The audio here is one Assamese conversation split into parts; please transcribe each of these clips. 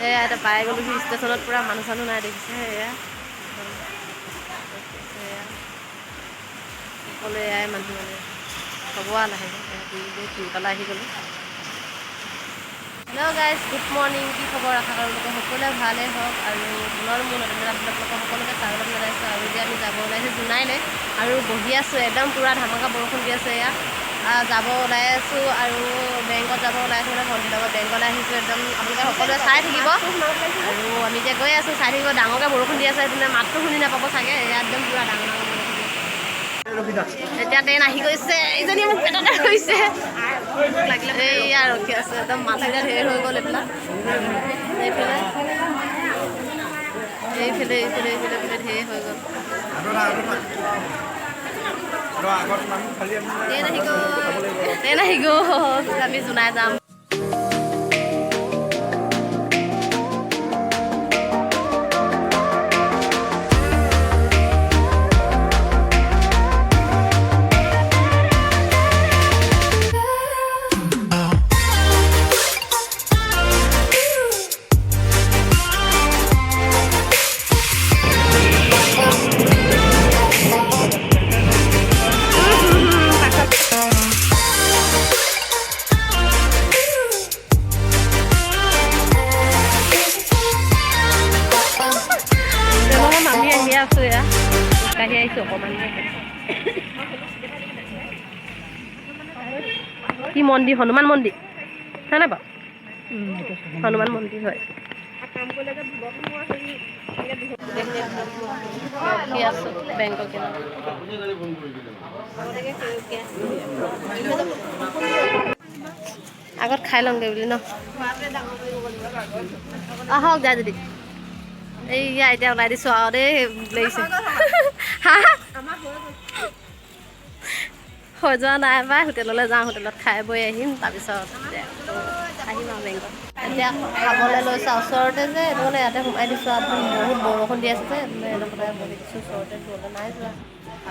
এয়া এটা পাই গ'লো সি ষ্টেচনত পূৰা মানুহ চানুহ নাই দেখিছে এয়া সকলো এয়াই মানুহ মানে হ'ব লাহে সোনকালে আহি গ'লোঁ হেল্ল' গাইজ গুড মৰ্ণিং কি খবৰ আশা কৰোঁ সকলোৱে ভালেই হওক আৰু পুনৰ মোৰ নতুন এটা আপোনালোকক সকলোকে স্বাগতম জনাইছোঁ আৰু এতিয়া আমি যাব ওলাইছোঁ জোনাইলৈ আৰু বহি আছোঁ একদম পূৰা ধামাকা বৰষুণ দি আছে এয়া যাব ওলাই আছোঁ আৰু বেংকত যাব ওলাইছোঁ মানে ভণ্টিৰ লগত বেংকলৈ আহিছোঁ একদম আপোনালোকে সকলোৱে চাই থাকিব আৰু আমি এতিয়া গৈ আছোঁ চাই থাকিব ডাঙৰকৈ বৰষুণ দি আছে সেইদিনা মাতটো শুনি নাপাব চাগে এয়া একদম পূৰা ডাঙৰ ডাঙৰ বৰষুণ এতিয়া ট্ৰেইন আহি গৈছে এইজনী মোক পেটতে হৈছে এইয়া ৰখি আছে একদম মাথাকেইটা ধেৰ হৈ গ'ল এইবিলাক এইফালে এইফালে এইফালে এইফালে এইফালে ধেৰ হৈ গ'ল ট্ৰেইন আহি গ'ল আমি জোনাই যাম আছোঁ এয়া খোজকাঢ়ি আহিছোঁ অকণমান কি মন্দিৰ হনুমান মন্দিৰ হয়নে বাৰু হনুমান মন্দিৰ হয় আছোঁ বেংকৰ আগত খাই লওঁগৈ বুলি ন আহক যায় যদি এইয়া এতিয়া ওলাই দিছোঁ আৰু দেই লাগিছে হা হৈ যোৱা নাই পাই হোটেললৈ যাওঁ হোটেলত খাই বৈ আহিম তাৰপিছত আহিম আৰু বেংকত এতিয়া খাবলৈ লৈছোঁ ওচৰতে যে এইটো মানে ইয়াতে সোমাই দিছোঁ আৰু বহুত বৰষুণ দি আছে যে এনেকুৱা বহি দিছোঁ ওচৰতে দূৰলৈ নাই যোৱা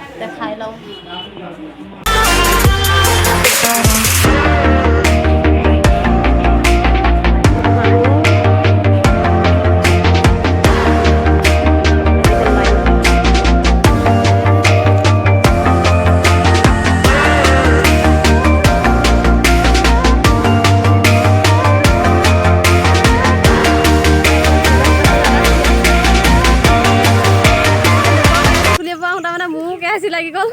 এতিয়া খাই লওঁ লাগি গ'ল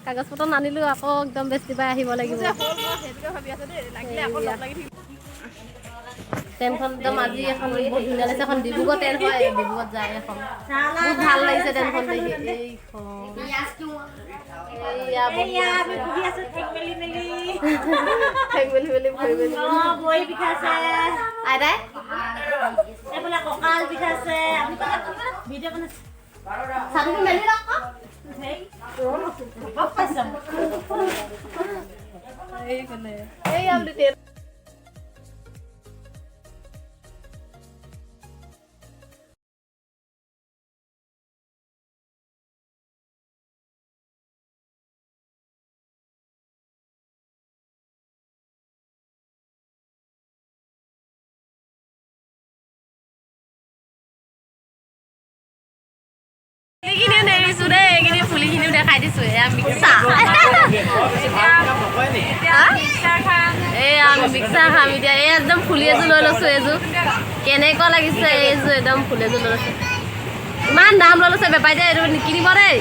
কাগজ পত্ৰ নানিলোঁ আকৌ একদম বেছি পাই আহিব লাগিব ট্ৰেইনখন একদম আজি এখন বহুত ধুনীয়া লাগিছে এখন ডিব্ৰুগড় ট্ৰেইন হয় ডিব্ৰুগড়ত যায় এখন বহুত ভাল লাগিছে ট্ৰেইনখন দেখি ফুলিখিনিও দেখাই দিছোঁ এয়া মিক্সা এয়া আমি মিক্সা খাম এতিয়া এই একদম ফুলি এযোৰ লৈ লৈছোঁ এইযোৰ কেনেকুৱা লাগিছে এইযোৰ একদম ফুল এযোৰ লৈ লৈছোঁ ইমান দাম লৈ লৈছে বেপাৰীতে এইটো নিকিনিব দেই